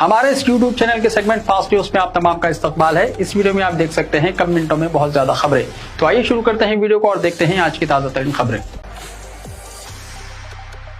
हमारे इस YouTube channel के सेगमेंट फास्ट न्यूज में आप तमाम का इस्तकबाल है। इस वीडियो में आप देख सकते हैं कम मिनटों में बहुत ज्यादा खबरें। तो आइए शुरू करते हैं वीडियो को और देखते हैं आज की ताजा तरीन खबरें।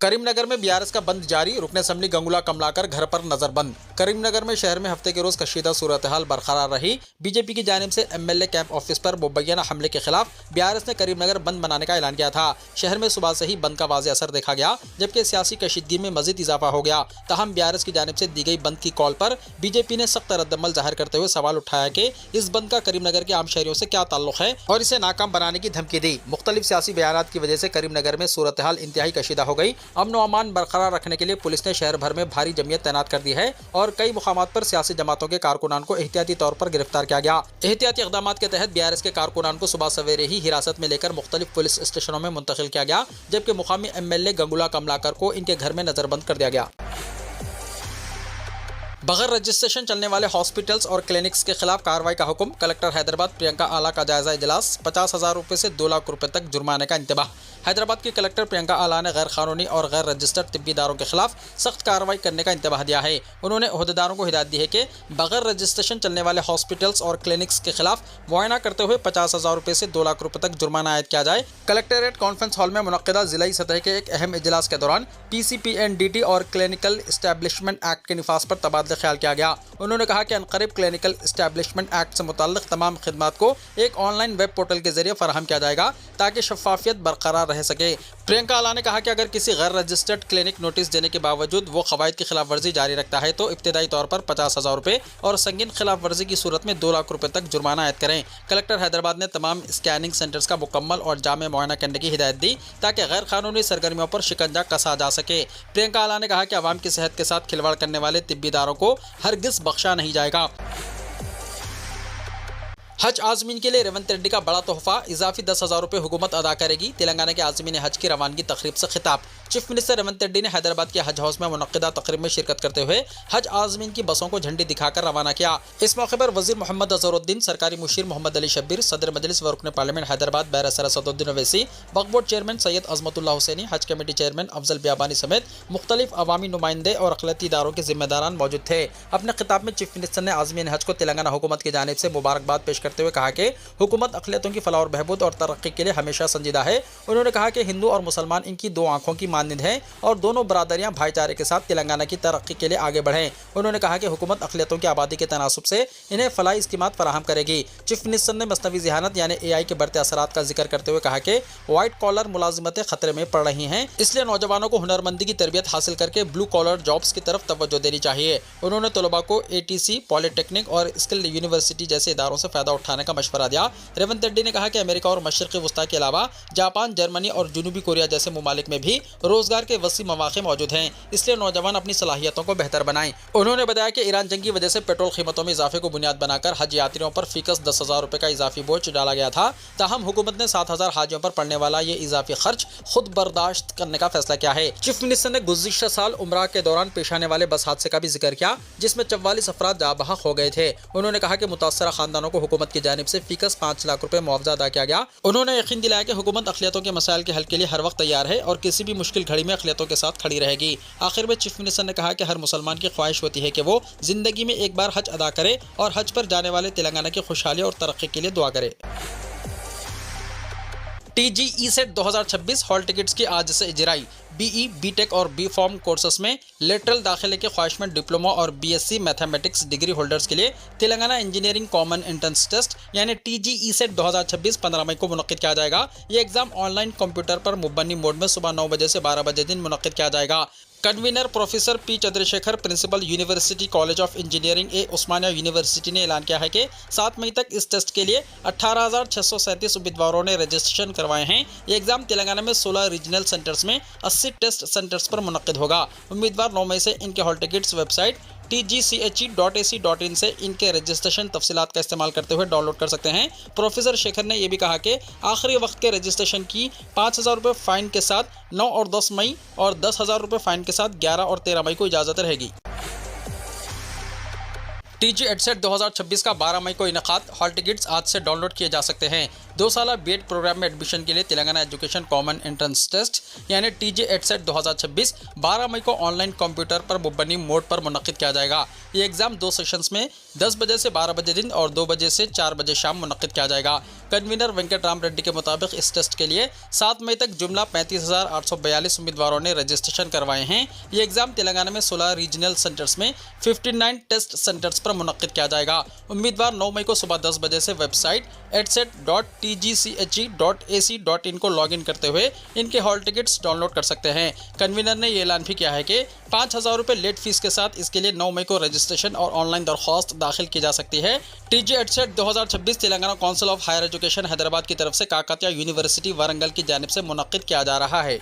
करीमनगर में बीआरएस का बंद जारी, रुकने असम्बली गंगुला कमलाकर घर पर नजरबंद। करीमनगर में शहर में हफ्ते के रोज कशीदा सूरत हाल बरकरार रही। बीजेपी की जानिब से एमएलए कैंप ऑफिस पर मुबैना हमले के खिलाफ बीआरएस ने करीमनगर बंद बनाने का ऐलान किया था। शहर में सुबह से ही बंद का वाज़ेह असर देखा गया, जबकि सियासी कशीदगी में मजीद इजाफा हो गया। ताहम बीआरएस की जानिब से दी गई बंद की कॉल पर बीजेपी ने सख्त रद्दमल जाहिर करते हुए सवाल उठाया कि इस बंद का करीमनगर के आम शहरियों से क्या ताल्लुक है और इसे नाकाम बनाने की धमकी दी। मुख्तलिफ सियासी बयानात की वजह से करीमनगर में सूरत हाल इंतहाई कशीदा हो गई। अमन व अमान बरकरार रखने के लिए पुलिस ने शहर भर में भारी जमीयत तैनात कर दी है और कई मुकामात पर सियासी जमातों के कारकुनान को एहतियाती तौर पर गिरफ्तार किया गया। एहतियाती इक़दामात के तहत बीआरएस के कारकुनान को सुबह सवेरे ही हिरासत में लेकर मुख्तलिफ पुलिस स्टेशनों में मुंतकिल किया गया, जबकि मुकामी एमएलए गंगुला कमलाकर को इनके घर में नजरबंद कर दिया गया। बगैर रजिस्ट्रेशन चलने वाले हॉस्पिटल्स और क्लिनिक्स के खिलाफ कार्रवाई का हुक्म। कलेक्टर हैदराबाद प्रियंका आला का जायजा इजलास। 50,000 रुपये से 2 लाख रुपये तक जुर्माने का इंतबाह। हैदराबाद की कलेक्टर प्रियंका आला ने गैर कानूनी और गैर रजिस्टर्ड तिब्बी इदारों के खिलाफ सख्त कार्रवाई करने का इंतबाह दिया है। उन्होंने ओहदेदारों को हिदायत दी है कि बगैर रजिस्ट्रेशन चलने वाले हॉस्पिटल्स और क्लिनिक्स के खिलाफ मुआयना करते हुए 50,000 रुपये से 2 लाख रुपये तक जुर्माना आयद किया जाए। कलेक्टेरिएट कॉन्फ्रेंस हॉल में मुनक्किदा जिलाई सतह के एक अहम इजलास के दौरान PCPNDT और क्लिनिकल इस्टेब्लिशमेंट एक्ट के निफाज पर तबादला ख्याल किया गया। उन्होंने कहा कि अनकरीब क्लिनिकल इस्टेब्लिशमेंट एक्ट से मुताल्लिक तमाम खिदमात को एक ऑनलाइन वेब पोर्टल के जरिए फराहम किया जाएगा ताकि शफाफियत बरकरार रह सके। प्रियंका आला ने कहा कि अगर किसी गैर रजिस्टर्ड क्लिनिक नोटिस देने के बावजूद वो कवायद की खिलाफ वर्जी जारी रखता है तो इब्तदाई तौर पर 50,000 रुपये और संगीन खिलाफ वर्जी की सूरत में 2 लाख रुपये तक जुर्माना आयद करें। कलेक्टर हैदराबाद ने तमाम स्कैनिंग सेंटर्स का मुकम्मल और जामे मुआयना करने की हिदायत दी ताकि गैर कानूनी सरगर्मियों पर शिकंजा कसा जा सके। प्रियंका आला ने कहा कि आवाम की सेहत के साथ खिलवाड़ करने वाले तिब्बी इदारों को हरगिज़ बख्शा नहीं जाएगा। हज आज़मीन के लिए रेवंत रेड्डी का बड़ा तोहफा, इजाफी 10,000 रुपये हुकूमत अदा करेगी। तेलंगाना के आज़मीन हज की रवानगी तकरीब से खिताब। चीफ मिनिस्टर रेवंत रेड्डी ने हैदराबाद के हज हाउस में मुनक्किदा तकरीब में शिरकत करते हुए हज आज़मीन की बसों को झंडी दिखाकर रवाना किया। इस मौके पर वज़ीर मोहम्मद अज़हरुद्दीन, सरकारी मुशीर मोहम्मद अली शब्बीर, सदर मजलिस व रुकन पार्लियामेंट हैदराबाद बैरसर असदुद्दीन ओवैसी, वक्फ बोर्ड चेयरमैन सैयद अज़मतुल्लाह हुसैनी, हज कमेटी चेयरमैन अफजल बियाबानी समेत मुख्तलिफ अवामी नुमाइंदे और अक़लियती इदारों के जिम्मेदारान मौजूद थे। अपने खिताब में चीफ मिनिस्टर ने आज़मीन हज को तेलंगाना हुकूमत की जानिब से मुबारकबाद पेश करते हुए कहा कि हुकूमत अक़लियतों की फलाह और बहबूद और तरक्की के लिए हमेशा संजीदा है। उन्होंने कहा कि हिंदू और मुसलमान इनकी 2 आंखों की मानंद हैं और दोनों बरादरियां भाईचारे के साथ तेलंगाना की तरक्की के लिए आगे बढ़ें। उन्होंने कहा कि हुकूमत अक़लियतों की आबादी के तनासुब से इन्हें फलाही स्कीमात फराहम करेगी। चीफ मिनिस्टर ने मसनवी ज़हानत यानी AI के बढ़ते असरात का जिक्र करते हुए कहा कि वाइट कॉलर मुलाजिमतें खतरे में पड़ रही हैं, इसलिए नौजवानों को हुनरमंदी की तरबियत हासिल करके ब्लू कॉलर जॉब्स की तरफ तवज्जो देनी चाहिए। उन्होंने तलबा को ATC, पॉलिटेक्निक और स्किल यूनिवर्सिटी जैसे इदारों से फ़ायदा उठाने का मशवरा दिया। रेवंत रेड्डी ने कहा कि अमेरिका और मशरक़ी वस्ता के अलावा जापान, जर्मनी और जनूबी कोरिया जैसे ममालिक में भी रोजगार के वसी मौक़े मौजूद हैं, इसलिए नौजवान अपनी सलाहियतों को बेहतर बनाएं। उन्होंने बताया कि ईरान जंग की वजह से पेट्रोल कीमतों में इजाफे को बुनियाद बनाकर हज यात्रियों पर फीकस 10,000 रुपये का इजाफी बोझ डाला गया था। ताहम हुकूमत ने 7,000 हाजियों पर पड़ने वाला ये इजाफी खर्च खुद बर्दाश्त करने का फैसला किया है। चीफ मिनिस्टर ने गुज़िश्ता साल उम्रा के दौरान पेश आने वाले बस हादसे का भी जिक्र किया, जिसमें 44 अफराद जाँ बहक हो गए थे। उन्होंने कहा कि मुतासरा खानदानों को हुकूमत की जानिब से फीकस 5 लाख रुपये मुआवजा अदा किया गया। उन्होंने यकीन दिलाया कि हुकूमत अक़लियतों के मसाइल के हल के लिए हर वक्त तैयार है और किसी भी मुश्किल घड़ी में अक़लियतों के साथ खड़ी रहेगी। आखिर में चीफ मिनिस्टर ने कहा कि हर मुसलमान की ख्वाहिश होती है कि वो जिंदगी में एक बार हज अदा करे और हज पर जाने वाले तेलंगाना की खुशहाली और तरक्की के लिए दुआ करे। TGESET 2026 हॉल टिकट्स की आज से इजराई। BE, BTech और B Pharm कोर्सेस में लेटरल दाखिले के ख्वाहिशमंद डिप्लोमा और BSc मैथमेटिक्स डिग्री होल्डर्स के लिए Telangana engineering common entrance test यानी TGESET 2026 15 मई को मुनक्किद किया जाएगा। ये एग्जाम ऑनलाइन कंप्यूटर पर मुबन्नी मोड में सुबह 9 बजे से 12 बजे दिन मुनक्किद किया जाएगा। Convener professor P Chandrashekhar, principal university college of engineering Osmania university ने ऐलान किया है कि 7 मई तक इस टेस्ट के लिए 18,637 उम्मीदवारों ने रजिस्ट्रेशन करवाए हैं। ये एग्जाम तेलंगाना में 16 रीजनल सेंटर्स में 80 टेस्ट सेंटर्स पर मुनक्किद होगा। उम्मीदवार 9 मई से इनके हॉल टिकट्स वेबसाइट tgche.ac.in से इनके रजिस्ट्रेशन तफसीलात का इस्तेमाल करते हुए डाउनलोड कर सकते हैं। प्रोफेसर शेखर ने यह भी कहा कि आखिरी वक्त के रजिस्ट्रेशन की 5,000 रुपये फ़ाइन के साथ 9 और 10 मई और 10,000 रुपये फ़ाइन के साथ 11 और 13 मई को इजाज़त रहेगी। TG EdSET 2026 का 12 मई को इनेकाद। हॉल टिकट्स आज से डाउनलोड किए जा सकते हैं। 2 साल बीएड प्रोग्राम में एडमिशन के लिए Telangana education common entrance test यानी TJ EdSET 2026 12 मई को ऑनलाइन कंप्यूटर पर मुबनी मोड पर मुनक्किद किया जाएगा। ये एग्जाम 2 सेशंस में 10 बजे से 12 बजे दिन और 2 बजे से 4 बजे शाम मुनक्किद किया जाएगा। कन्वीनर वेंकट राम रेड्डी के मुताबिक इस टेस्ट के लिए 7 मई तक जुमला 35,842 उम्मीदवारों ने रजिस्ट्रेशन करवाए हैं। ये एग्जाम तेलंगाना में 16 रीजनल सेंटर्स में 59 टेस्ट सेंटर्स पर मुनक्किद किया जाएगा। उम्मीदवार 9 मई को सुबह 10 बजे से वेबसाइट edset.tgche.ac.in को लॉगिन करते हुए इनके हॉल टिकट्स डाउनलोड कर सकते हैं। कन्वीनर ने ये ऐलान भी किया है कि 5,000 रुपये लेट फीस के साथ इसके लिए 9 मई को रजिस्ट्रेशन और ऑनलाइन दरख्वास्त दाखिल की जा सकती है। TJ EdSET 2026 Telangana council of higher education Hyderabad की तरफ से काकतिया यूनिवर्सिटी वारंगल की जानिब से मुनक्किद किया जा रहा है।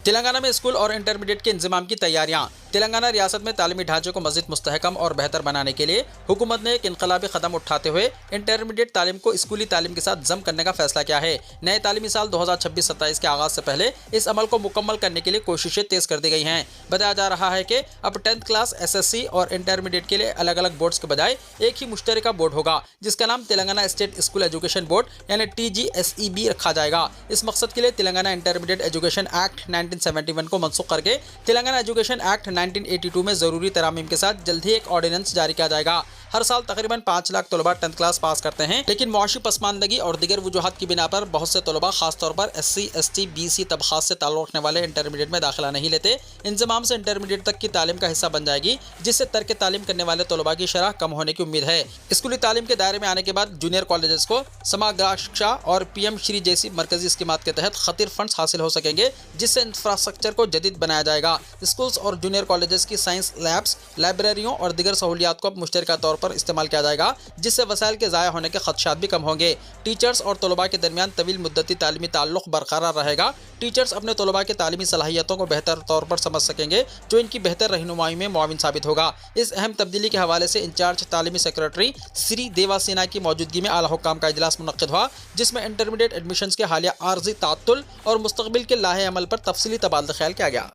तेलंगाना में स्कूल और इंटरमीडिएट के इंतजाम की तैयारियां। तेलंगाना रियासत में तालीमी ढांचे को मज़ीद मुस्तहकम और बेहतर बनाने के लिए हुकूमत ने एक इनकलाबी कदम उठाते हुए इंटरमीडिएट तालीम को स्कूली तालीम के साथ जम करने का फैसला किया है। नए तालीमी साल 2026-27 के आगाज़ से पहले इस अमल को मुकम्मल करने के लिए कोशिशें तेज़ कर दी गई हैं। बताया जा रहा है कि अब 10th क्लास SSC और इंटरमीडिएट के लिए अलग अलग बोर्ड्स के बजाय एक ही मुश्तरका बोर्ड होगा, जिसका नाम Telangana state school education board यानी TGSEB रखा जाएगा। इस मकसद के लिए तेलंगाना इंटरमीडिएट एजुकेशन एक्ट 1971 को मनसूख करके तेलंगाना एजुकेशन एक्ट 1982 में ज़रूरी तरामीम के साथ जल्द ही एक ऑर्डिनेंस जारी किया जाएगा। हर साल तकरीबन 5 लाख तलबा 10th क्लास पास करते हैं, लेकिन मुआशी पसमानदगी और दीगर वजूहात की बिना पर बहुत से तलबा खासतौर पर SC, ST, BC तबक़ात से ताल्लुक़ रखने वाले इंटरमीडिएट में दाखिला नहीं लेते। इंज़माम से इंटरमीडिएट तक की तालीम का हिस्सा बन जाएगी, जिससे तर्क तालीम करने वाले तलबा की शरह कम होने की उम्मीद है। स्कूली तालीम के दायरे में आने के बाद जूनियर कॉलेजेस को समागाक्षा और PM श्री जैसी मरकजी स्कीमात के तहत खतीर फंड्स हासिल हो सकेंगे, जिससे इंफ्रास्ट्रक्चर को जदीद बनाया जाएगा। स्कूल्स और जूनियर कॉलेजेस की साइंस लैब्स, लाइब्रेरियों और दीगर सहूलियात को अब मुश्तरका तौर पर इस्तेमाल किया जाएगा, जिससे वसाइल के ज़ाया होने के खदशात भी कम होंगे। टीचर्स और तलबा के दरमियान तवील मुद्दती तालीमी ताल्लुक़ बरकरार रहेगा। टीचर्स अपने तलबा के तालीमी सलाहियतों को बेहतर तौर पर समझ सकेंगे, जो इनकी बेहतर रहनुमाई में मुआविन साबित होगा। इस अहम तब्दीली के हवाले से इंचार्ज तालीमी सेक्रेटरी श्री देवासेना की मौजूदगी में आला हुक्काम का इजलास मुनक्किद हुआ, जिसमें इंटरमीडिएट एडमिशन्स के हालिया आर्जी तात्तुल और मुस्तकबिल के लाहे अमल पर तफसीली तबादला ख्याल किया गया।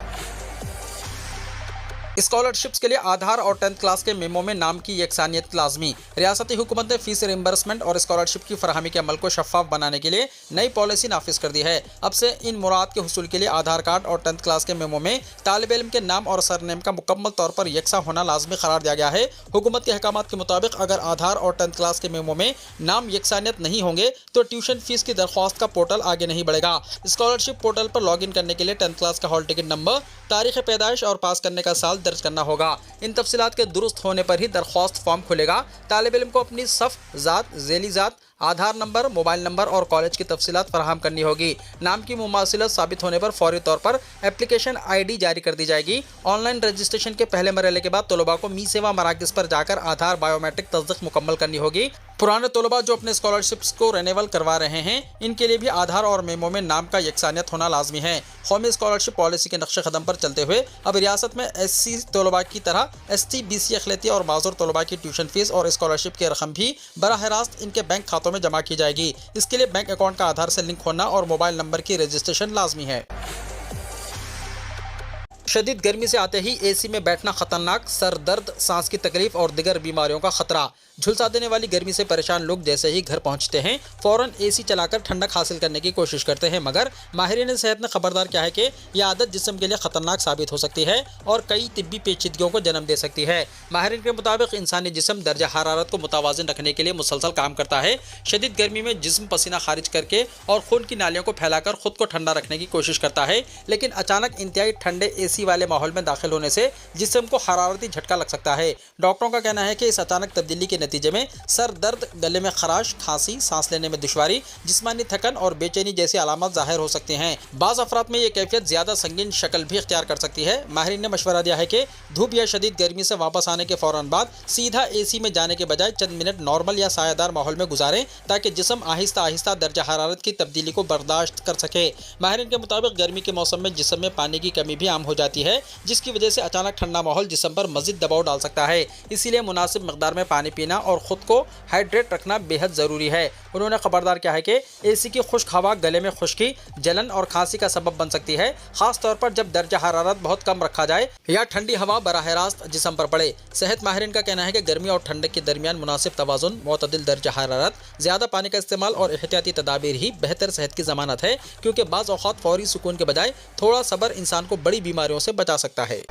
स्कॉलरशिप्स के लिए आधार और 10th क्लास के मेमो में नाम की यकसानियत लाजमी। रियासती हुकूमत ने फीस रिम्बर्समेंट और स्कॉलरशिप की फराहमी के अमल को शफाफ बनाने के लिए नई पॉलिसी नाफिज कर दी है। अब से इन मुराद के हुसूल के लिए आधार कार्ड और 10th क्लास के मेमो में तालिब इल्म के नाम और सरनेम का मुकम्मल तौर पर यकसा होना लाजमी करार दिया गया है। हुकूमत के अहकामात के मुताबिक अगर आधार और 10th क्लास के मेमो में नाम यकसानियत नहीं होंगे तो ट्यूशन फीस की दरख्वास्त का पोर्टल आगे नहीं बढ़ेगा। स्कॉलरशिप पोर्टल पर लॉगिन करने के लिए 10th क्लास का हॉल टिकट नंबर, तारीख पैदाइश और पास करने का साल दर्ज करना होगा। इन तफसीलात के दुरुस्त होने पर ही दरख्वास्त फॉर्म खुलेगा। तालिब इल्म को अपनी सफ़, ज़ात, ज़ेली ज़ात, आधार नंबर, मोबाइल नंबर और कॉलेज की तफसीलात फराहम करनी होगी। नाम की मुमासिलत साबित होने पर फौरी तौर पर एप्लीकेशन ID जारी कर दी जाएगी। ऑनलाइन रजिस्ट्रेशन के पहले मरहले के बाद तलबा को मी सेवा मराकज़ पर जाकर आधार बायोमेट्रिक तस्दीक मुकम्मल करनी होगी। पुराने तलबा जो अपने स्कॉलरशिप्स को रेन्यूअल करवा रहे हैं, इनके लिए भी आधार और मेमो में नाम का यकसानियत होना लाजमी है। कौमी स्कॉलरशिप पॉलिसी के नक्शे कदम पर चलते हुए अब रियासत में SC तलबा की तरह ST, BC अखिलती और माजूर तलबा की ट्यूशन फीस और स्कॉलरशिप की रकम भी बराह रास्त इनके बैंक खातों में जमा की जाएगी। इसके लिए बैंक अकाउंट का आधार से लिंक होना और मोबाइल नंबर की रजिस्ट्रेशन लाजमी है। शदीद गर्मी से आते ही AC में बैठना खतरनाक, सर दर्द, सांस की तकलीफ और दिगर बीमारियों का खतरा। झुलसा देने वाली गर्मी से परेशान लोग जैसे ही घर पहुंचते हैं फ़ौरन AC चलाकर ठंडक हासिल करने की कोशिश करते हैं, मगर माहिरीन सेहत ने खबरदार किया है कि यह आदत जिस्म के लिए खतरनाक साबित हो सकती है और कई तिब्बी पेचीदगियों को जन्म दे सकती है। माहिरीन के मुताबिक इंसानी जिस्म दर्जा हरारत को मुतवाज़िन रखने के लिए मुसलसल काम करता है। शदीद गर्मी में जिस्म पसीना खारिज करके और खून की नालियों को फैलाकर खुद को ठंडा रखने की कोशिश करता है, लेकिन अचानक इंतहाई ठंडे AC वाले माहौल में दाखिल होने से जिस्म को हरारती झटका लग सकता है। डॉक्टरों का कहना है कि इस अचानक तब्दीली के नतीजे में सर दर्द, गले में खराश, खांसी, सांस लेने में दुश्वारी, जिस्मानी थकन और बेचैनी जैसी अलामत जाहिर हो सकती हैं। बाज़ अफराद में ये कैफियत ज़्यादा संगीन शक्ल भी इख्तियार कर सकती है। माहिरीन ने मशवरा दिया है कि धूप या शदीद गर्मी से वापस आने के फ़ौरन बाद सीधा AC में जाने के बजाय चंद मिनट नॉर्मल या सायादार माहौल में गुजारें, ताकि जिस्म आहिस्ता आहिस्ता दर्जा हरारत की तब्दीली को बर्दाश्त कर सके। माहिरीन के मुताबिक गर्मी के मौसम में जिस्म में पानी की कमी भी आम हो जाती है। आती है, जिसकी वजह से अचानक ठंडा माहौल जिस्म पर मजीद दबाव डाल सकता है। इसीलिए मुनासिब मकदार में पानी पीना और खुद को हाइड्रेट रखना बेहद ज़रूरी है। उन्होंने खबरदार किया है कि एसी की खुश्क हवा गले में खुश्की, जलन और खांसी का सबब बन सकती है, खास तौर पर जब दर्जा हरारत बहुत कम रखा जाए या ठंडी हवा बराह रास्त जिस्म पर पड़े। सेहत माहिरीन का कहना है कि गर्मी और ठंडक के दरमियान मुनासिब तवाज़ुन, मुतदिल दर्जा हरारत, ज़्यादा पानी का इस्तेमाल और एहतियाती तदाबीर ही बेहतर सेहत की ज़मानत है, क्योंकि बाज़ औक़ात फौरी सुकून के बजाय थोड़ा सब्र इंसान को बड़ी बीमारियों से बचा सकता है।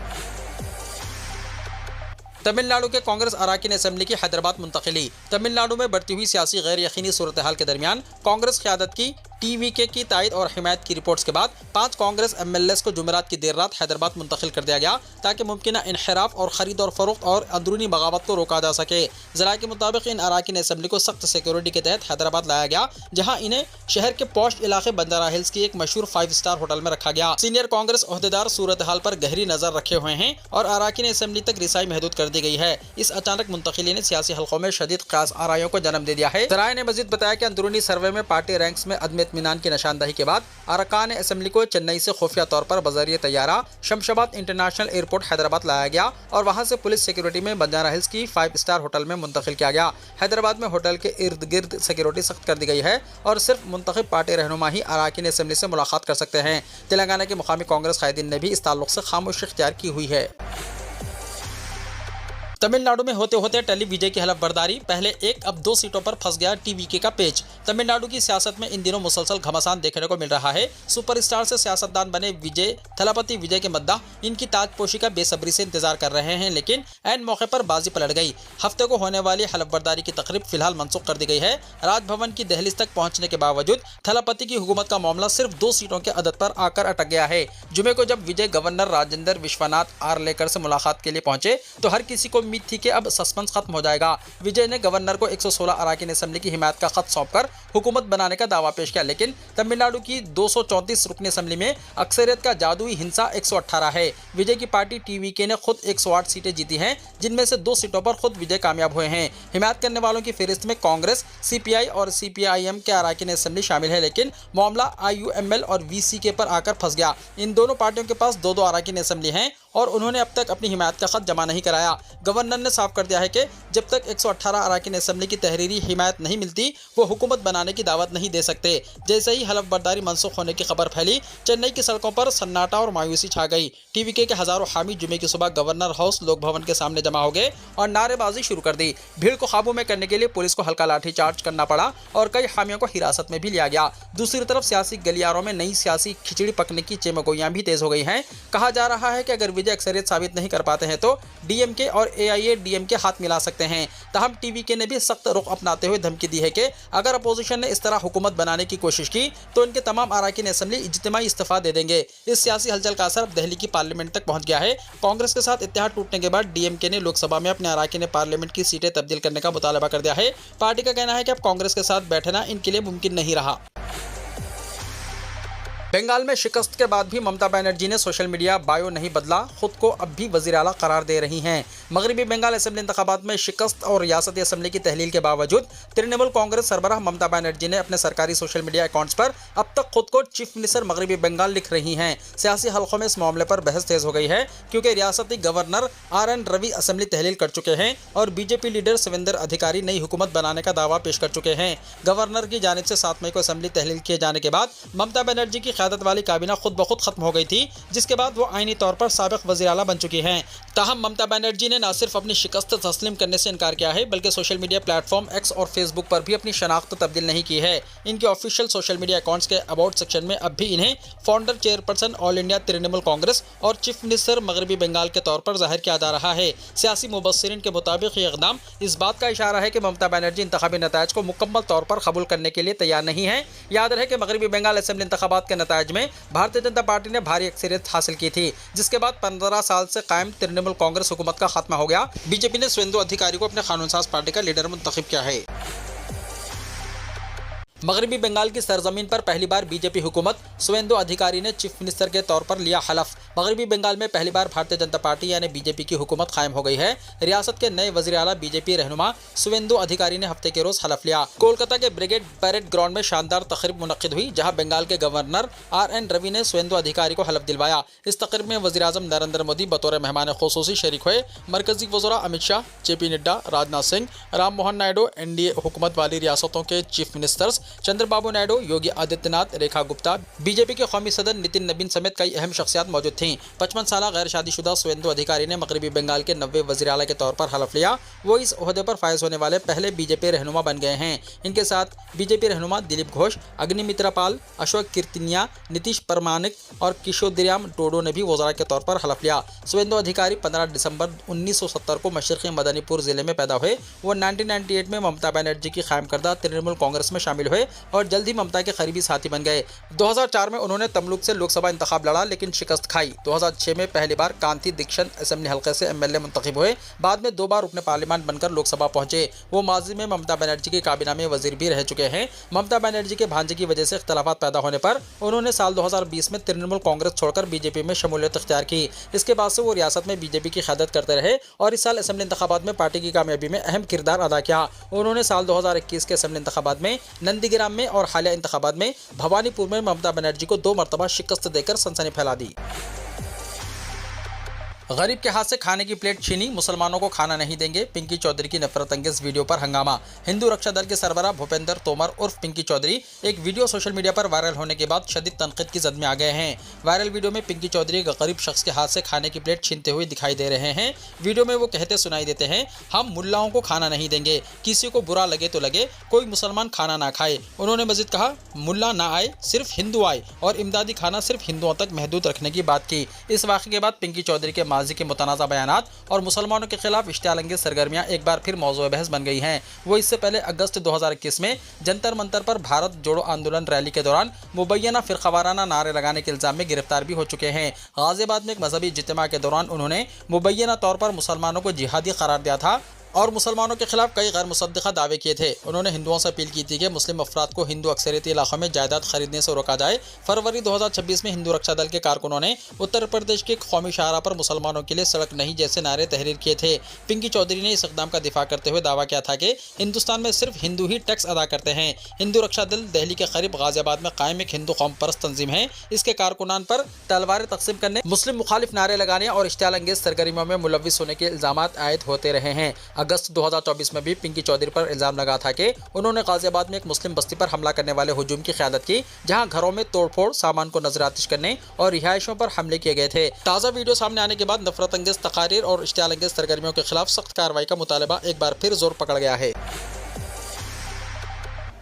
तमिलनाडु के कांग्रेस अराकीन असेंबली की हैदराबाद मुंतकिली। तमिलनाडु में बढ़ती हुई सियासी गैर यकीनी सूरत हाल के दरमियान कांग्रेस क़यादत की टीवीके की तायद और हिमायत की रिपोर्ट्स के बाद 5 कांग्रेस एमएलएस को जुमेरात की देर रात हैदराबाद मुंतकिल कर दिया गया, ताकि मुमकिना इनहराफ और ख़रीद और फरोख्त और अंदरूनी बगावत को रोका जा सके। ज़राए के मुताबिक इन अराकीन असेंबली को सख्त सिक्योरिटी के तहत हैदराबाद लाया गया, जहाँ इन्हें शहर के पॉश इलाके बंजारा हिल्स की एक मशहूर 5 स्टार होटल में रखा गया। सीनियर कांग्रेस ओहदेदार सूरत हाल पर गहरी नज़र रखे हुए हैं और अराकीन असेंबली तक रिसाई महदूद कर दी गई है। इस अचानक मुंतकिली ने सियासी हल्कों में शदीद क़यास आराइयों को जन्म दे दिया है। ज़राए ने मज़ीद बताया कि अंदरूनी सर्वे में पार्टी रैंक्स में अदम इत्मीनान की निशानदही के बाद अरकान असेंबली को चेन्नई से खुफिया तौर पर बज़रिए तैयारा शमशाबाद इंटरनेशनल एयरपोर्ट हैदराबाद लाया गया और वहां से पुलिस सिक्योरिटी में बंजारा हिल्स की 5 स्टार होटल में मुंतकिल किया गया। हैदराबाद में होटल के इर्द गिर्द सिक्योरिटी सख्त कर दी गई है और सिर्फ मुंतखब पार्टी रहनुमा ही अराकीन असेंबली से मुलाकात कर सकते हैं। तेलंगाना के मुकामी कांग्रेस कायदीन ने भी इस ताल्लुक से खामोशी इख्तियार की हुई है। तमिलनाडु में होते होते टली विजय की हलफ बर्दारी, पहले 1 अब 2 सीटों पर फंस गया टीवीके का पेच। तमिलनाडु की सियासत में इन दिनों मुसलसल घमासान देखने को मिल रहा है। सुपरस्टार से सियासतदान बने विजय थलापति विजय के मद्दा इनकी ताजपोशी का बेसब्री से इंतजार कर रहे हैं, लेकिन ऐन मौके पर बाजी पलट गई। हफ्ते को होने वाली हलफ बर्दारी की तकरीब फिलहाल मनसूख कर दी गई है। राजभवन की दहलीज तक पहुंचने के बावजूद थलापति की हुकूमत का मामला सिर्फ 2 सीटों के अदद पर आकर अटक गया है। जुमे को जब विजय गवर्नर राजेंद्र विश्वनाथ आर्लेकर से मुलाकात के लिए पहुंचे तो हर किसी को उम्मीद थी कि अब सस्पेंस खत्म हो जाएगा। विजय ने गवर्नर को 116 अराकीन असेंबली की हिमायत का खत सौंपकर हुकूमत बनाने का दावा पेश किया, लेकिन तमिलनाडु की 234 रुकनी असेंबली में अक्सरियत का जादुई हिंसा 118 है। विजय की पार्टी टीवीके ने खुद 108 सीटें जीती हैं, जिनमें से 2 सीटों पर खुद विजय कामयाब हुए हैं। हिमायत करने वालों की फहरिस्त में कांग्रेस, सीपीआई और सीपीआईएम के अराकीन असेंबली शामिल है, लेकिन मामला आईयूएमएल और वीसीके पर आकर फंस गया। इन दोनों पार्टियों के पास 2-2 अराकीन असेंबली हैं और उन्होंने अब तक अपनी हिमायत का खत जमा नहीं कराया। गवर्नर ने साफ कर दिया है कि जब तक 118 अराकीन असेंबली की तहरीरी हिमायत नहीं मिलती वो हुकूमत बनाने की दावत नहीं दे सकते। जैसे ही हलफ बर्दारी मनसूख होने की खबर फैली, चेन्नई की सड़कों पर सन्नाटा और मायूसी छा गई। टीवीके के हजारों हामी जुमे की सुबह गवर्नर हाउस लोक भवन के सामने जमा हो गए और नारेबाजी शुरू कर दी। भीड़ को काबू में करने के लिए पुलिस को हल्का लाठीचार्ज करना पड़ा और कई हामियों को हिरासत में भी लिया गया। दूसरी तरफ सियासी गलियारों में नई सियासी खिचड़ी पकने की चेमगोइयां भी तेज हो गई हैं। कहा जा रहा है कि अगर विजय अक्सरियत साबित नहीं कर पाते हैं तो डीएमके और एआईएडीएमके हाथ मिला सकते हैं। तहम टीवीके ने भी सख्त रुख अपनाते हुए धमकी दी है कि अगर अपोजिशन ने इस तरह हुकूमत बनाने की कोशिश की तो इनके तमाम अराकीन असेंबली इज्तिमाई इस्तीफा दे देंगे। इस सियासी हलचल का असर अब दिल्ली की पार्लियामेंट तक पहुंच गया है। कांग्रेस के साथ इत्तेहाद टूटने के बाद डीएमके ने लोकसभा में अपने अराकीन पार्लियामेंट की सीटें तब्दील करने का मुतालबा कर दिया है। पार्टी का कहना है कि अब कांग्रेस के साथ बैठना इनके लिए मुमकिन नहीं रहा। बंगाल में शिकस्त के बाद भी ममता बनर्जी ने सोशल मीडिया बायो नहीं बदला, खुद को अब भी वज़ीर आला करार दे रही हैं। मगरबी बंगाल असेंबली इंतखाबात में शिकस्त और रियासती असेंबली की तहलील के बावजूद तृणमूल कांग्रेस सरबराह ममता बनर्जी ने अपने सरकारी सोशल मीडिया अकाउंट्स पर अब तक खुद को चीफ मिनिस्टर मगरबी बंगाल लिख रही हैं। सियासी हल्कों में इस मामले पर बहस तेज हो गई है, क्योंकि रियासती गवर्नर RN रवि असेंबली तहलील कर चुके हैं और बीजेपी लीडर शिवेंद्र अधिकारी नई हुकूमत बनाने का दावा पेश कर चुके हैं। गवर्नर की जानिब से 7 मई को असेंबली तहलील किए जाने के बाद ममता बनर्जी की क़यादत वाली काबीना खुद ब खुद खत्म हो गई थी, जिसके बाद वो आईनी तौर पर साबिक वज़ीर आला बन चुकी हैं। ताहम ममता बनर्जी ने न सिर्फ अपनी शिकस्त तस्लीम करने से इनकार किया है, बल्कि सोशल मीडिया प्लेटफॉर्म एक्स और फेसबुक पर भी अपनी शनाख्त तब्दील नहीं की है। इनके ऑफिशियल सोशल मीडिया अकाउंट्स के अबाउट सेक्शन में अब भी इन्हें founder chairperson all India Trinamool Congress और चीफ मिनिस्टर मगरबी बंगाल के तौर पर जाहिर किया जा रहा है। सियासी मुबस्सिरीन के मुताबिक ये इक़दाम इस बात का इशारा है कि ममता बनर्जी इंतखाबी नतायज को मुकम्मल तौर पर कबूल करने के लिए तैयार नहीं है। याद रहे कि मगरबी बंगाल असेंबली इंतखाबात के नतायज में भारतीय जनता पार्टी ने भारी अक्सरियत हासिल की थी, जिसके बाद 15 साल से कायम तृणमूल कांग्रेस हुकूमत का खात्मा हो गया। बीजेपी ने शुवेंदु अधिकारी को अपने कानूनसाज पार्टी का लीडर मुंतखब किया है। मगरबी बंगाल की सरजमीन पर पहली बार बीजेपी हुकूमत, शुवेंदु अधिकारी ने चीफ मिनिस्टर के तौर पर लिया हलफ। मगरबी बंगाल में पहली बार भारतीय जनता पार्टी यानी बीजेपी की हुकूमत कायम हो गई है। रियासत के नए वजीर आला बीजेपी रहनुमा शुवेंदु अधिकारी ने हफ्ते के रोज हलफ लिया। कोलकाता के ब्रिगेड परेड ग्राउंड में शानदार तकरीब मुनक्किद हुई, जहां बंगाल के गवर्नर RN रवि ने शुवेंदु अधिकारी को हलफ दिलवाया। इस तकरीब में वजीर आजम नरेंद्र मोदी बतौर मेहमान खुसूसी शरीक हुए। मरकजी वज़रा अमित शाह, JP नड्डा, राजनाथ सिंह, राम मोहन नायडू, NDA हुकूमत वाली रियासतों के chief ministers Chandrababu Naidu, Yogi Adityanath, Rekha Gupta, BJP के कौमी सदर नितिन नबीन समेत कई अहम शख्सियात मौजूद थीं। 55 साल गैर शादीशुदा शुवेंदु अधिकारी ने मगरबी बंगाल के 90 वज़ीर आला के तौर पर हलफ लिया। वो इस ओहदे पर फायज होने वाले पहले बीजेपी रहनुमा बन गए हैं। इनके साथ बीजेपी रहनुमा दिलीप घोष, अग्निमित्रा पाल, अशोक कीर्तिनिया, नीतीश परमानिक और किशोरियाम टोडो ने भी वज़रा के तौर पर हलफ लिया। शुवेंदु अधिकारी 15 दिसंबर 1970 को मशरक़ी मदनीपुर जिले में पैदा हुए। वो 1998 में ममता बनर्जी की कायम करदा तृणमूल कांग्रेस में शामिल हुए और जल्द ही ममता के करीबी साथी बन गए। 2004 में उन्होंने तमलुक से लोकसभा इंतखाब लड़ा, लेकिन शिकस्त खाई। 2006 में पहली बार कांती दीक्षित असेंबली हल्के से MLA मुंतखब हुए। बाद में 2 बार रुकने पार्लियामेंट बनकर लोकसभा पहुंचे। वो माजी में ममता बनर्जी की काबीना में वजीर भी रह चुके हैं। ममता बनर्जी के भांजे की वजह से इख्तलाफात पैदा होने पर उन्होंने साल 2020 में तृणमूल कांग्रेस छोड़कर बीजेपी में शमूलियत इख्तियार की। इसके बाद से वो रियासत में बीजेपी की क़यादत करते रहे और इस साल असेंबली इंतखाबात में पार्टी की कामयाबी में अहम किरदार अदा किया। उन्होंने साल 2021 के असेंबली इंतखाबात में नंदीग्राम में और हालिया इंतखाबात में भवानीपुर में ममता बनर्जी को 2 मरतबा शिकस्त देकर सनसनी फैला दी। गरीब के हाथ से खाने की प्लेट छीनी, मुसलमानों को खाना नहीं देंगे, पिंकी चौधरी की नफरत अंगेज वीडियो पर हंगामा। हिंदू रक्षा दल के सरबराह भूपेंद्र तोमर उर्फ पिंकी चौधरी एक वीडियो सोशल मीडिया पर वायरल होने के बाद शदीद तनकीद की जद में आ गए हैं। वायरल वीडियो में पिंकी चौधरी एक गरीब शख्स के हाथ से खाने की प्लेट छीनते हुए दिखाई दे रहे हैं। वीडियो में वो कहते सुनाई देते हैं, हम मुल्लाओं को खाना नहीं देंगे, किसी को बुरा लगे तो लगे, कोई मुसलमान खाना ना खाए। उन्होंने मजीद कहा, मुल्ला ना आए, सिर्फ हिंदू आए और इमदादी खाना सिर्फ हिंदुओं तक महदूद रखने की बात की। इस वाक़े के बाद पिंकी चौधरी के माजी के मुतनाज़ा बयानात और मुसलमानों के खिलाफ इश्तियालंगेज सरगर्मियां एक बार फिर मौजूए बहस बन गई हैं। वो इससे पहले अगस्त 2021 में जंतर मंतर पर भारत जोड़ो आंदोलन रैली के दौरान मुबैना फिरकावाराना नारे लगाने के इल्जाम में गिरफ्तार भी हो चुके हैं। गाजियाबाद में एक मजहबी इज्तिमा के दौरान उन्होंने मुबैना तौर पर मुसलमानों को जिहादी करार दिया था और मुसलमानों के खिलाफ कई गैर मुसद्दिक़ा दावे किए थे। उन्होंने हिंदुओं से अपील की थी कि मुस्लिम अफराद को हिंदू अक्सरियती इलाकों में जायदाद खरीदने से रोका जाए। फरवरी 2026 में हिंदू रक्षा दल के कारकुनों ने उत्तर प्रदेश के कौमी शाहरा पर मुसलमानों के लिए सड़क नहीं जैसे नारे तहरीर किए थे। पिंकी चौधरी ने इस इक़दाम का दिफा करते हुए दावा किया था कि हिंदुस्तान में सिर्फ हिंदू ही टैक्स अदा करते हैं। हिंदू रक्षा दल दिल्ली के करीब गाजियाबाद में कायम एक हिंदू कौम परस्त तंजीम है। इसके कारकुनान पर तलवारें तकसीम करने, मुस्लिम मुखालिफ नारे लगाने और इश्तियालंगेज सरगर्मियों में मुलव्विस होने के इल्जाम आयद होते रहे हैं। अगस्त 2024 में भी पिंकी चौधरी पर इल्जाम लगा था कि उन्होंने गाजियाबाद में एक मुस्लिम बस्ती पर हमला करने वाले हुजूम की क़यादत की, जहां घरों में तोड़फोड़, सामान को नजरातिश करने और रिहायशों पर हमले किए गए थे। ताज़ा वीडियो सामने आने के बाद नफरत अंगेज तकारीर और इश्तियालंगेज सरगर्मियों के खिलाफ सख्त कार्रवाई का मुतालबा एक बार फिर जोर पकड़ गया है।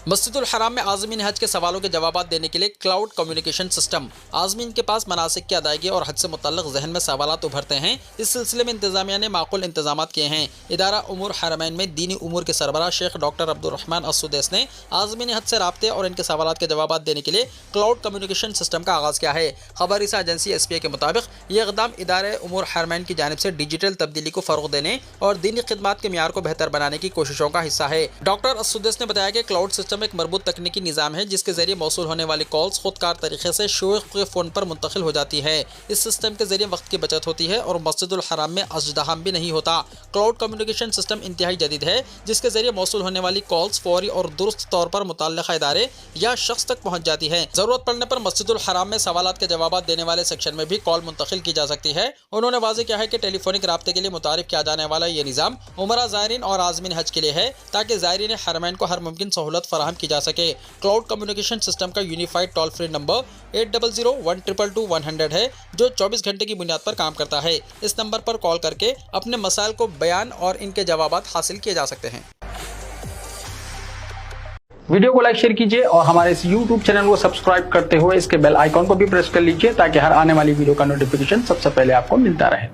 मस्जिदुल हराम में आज़मीन हज के सवालों के जवाब देने के लिए क्लाउड कम्युनिकेशन सिस्टम। आज़मीन के पास मनासिक की अदायगी और हज से मुतल्लिक़ जहन में सवालात उभरते हैं। इस सिलसिले में इंतज़ामिया ने माकूल इंतजामात किए हैं। इदारा उमूर हरमैन में दीनी उमूर के सरबराह शेख डॉक्टर अब्दुर्रहमान अस्सुदैस ने आज़मीन हज से राब्ते और इनके सवालात के जवाब देने के लिए क्लाउड कम्युनिकेशन सिस्टम का आगाज़ किया है। खबर रसा एजेंसी SPA के मुताबिक ये इक़दाम इदारे उमूर हरमैन की जानिब से डिजिटल तब्दीली को फ़रोग़ देने और दीनी खिदमात के मियार को बेहतर बनाने की कोशिशों का हिस्सा है। डॉक्टर अस्सुदैस ने बताया कि क्लाउड सिस्टम एक मरबूत तकनीकी निज़ाम है जिसके जरिए मौसूल होने वाली कॉल्स खुदकार तरीके से शोख के फ़ोन पर मुंतकिल हो जाती है। इस सिस्टम के जरिए वक्त की बचत होती है और मस्जिदुल हराम में अज़्दहाम भी नहीं होता। क्लाउड कम्युनिकेशन सिस्टम इंतहाई जदीद है, जिसके जरिए मौसूल होने वाली कॉल्स फौरी और दुरुस्त तौर पर मुतल्लिक़ा इदारे या शख्स तक पहुँच जाती है। ज़रूरत पड़ने पर मस्जिदुल हराम में सवालात के जवाब देने वाले सेक्शन में भी कॉल मुंतकिल की जा सकती है। उन्होंने वाज़ेह किया है कि टेलीफोनिक राब्ते के लिए मुतारिफ किया जाने वाला ये निज़ाम उमरा ज़ायरीन और आज़मीन हज के लिए है, ताकि ज़ायरीन हरमैन को हर मुमकिन सहूलत फराहम की जा सके। क्लाउड कम्युनिकेशन सिस्टम का यूनिफाइड टोल फ्री नंबर 800-122-100 है, जो 24 घंटे की बुनियाद पर काम करता है। इस नंबर पर कॉल करके अपने मसाइल को बयान और इनके जवाबात हासिल किए जा सकते हैं। वीडियो को लाइक शेयर कीजिए और हमारे इस YouTube चैनल को सब्सक्राइब करते हुए इसके बेल आइकॉन को भी प्रेस कर लीजिए, ताकि हर आने वाली वीडियो का नोटिफिकेशन सबसे पहले आपको मिलता रहे।